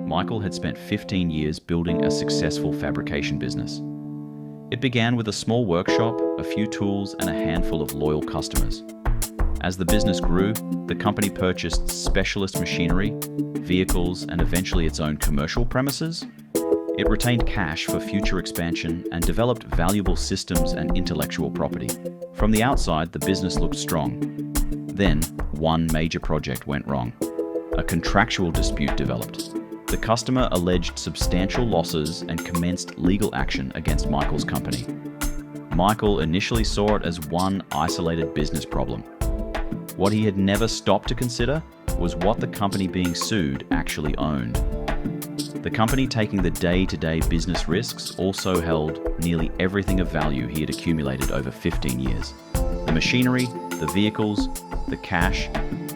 Michael had spent 15 years building a successful fabrication business. It began with a small workshop, a few tools, and a handful of loyal customers. As the business grew, the company purchased specialist machinery, vehicles, and eventually its own commercial premises. It retained cash for future expansion and developed valuable systems and intellectual property. From the outside, the business looked strong. Then, one major project went wrong. A contractual dispute developed. The customer alleged substantial losses and commenced legal action against Michael's company. Michael initially saw it as one isolated business problem. What he had never stopped to consider was what the company being sued actually owned. The company taking the day-to-day business risks also held nearly everything of value he had accumulated over 15 years. The machinery, the vehicles, the cash,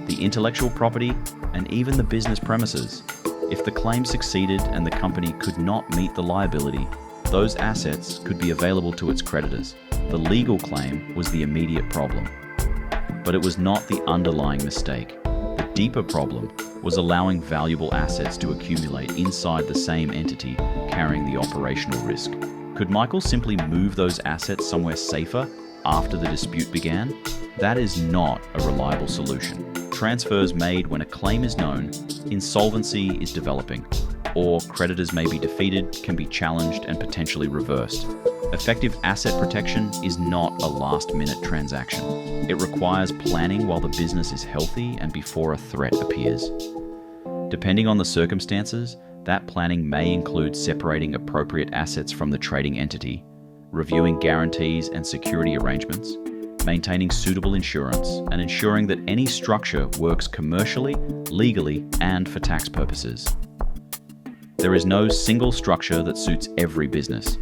the intellectual property, and even the business premises. If the claim succeeded and the company could not meet the liability, those assets could be available to its creditors. The legal claim was the immediate problem. But it was not the underlying mistake. The deeper problem was allowing valuable assets to accumulate inside the same entity, carrying the operational risk. Could Michael simply move those assets somewhere safer after the dispute began? That is not a reliable solution. Transfers made when a claim is known, insolvency is developing, or creditors may be defeated, can be challenged, and potentially reversed. Effective asset protection is not a last-minute transaction. It requires planning while the business is healthy and before a threat appears. Depending on the circumstances, that planning may include separating appropriate assets from the trading entity, reviewing guarantees and security arrangements, maintaining suitable insurance, and ensuring that any structure works commercially, legally, and for tax purposes. There is no single structure that suits every business,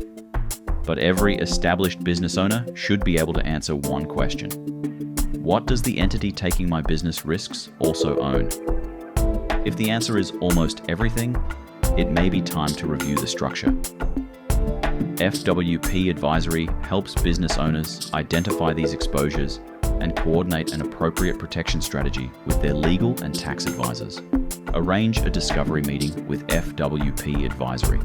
but every established business owner should be able to answer one question. What does the entity taking my business risks also own? If the answer is almost everything, it may be time to review the structure. FWP Advisory helps business owners identify these exposures and coordinate an appropriate protection strategy with their legal and tax advisors. Arrange a discovery meeting with FWP Advisory.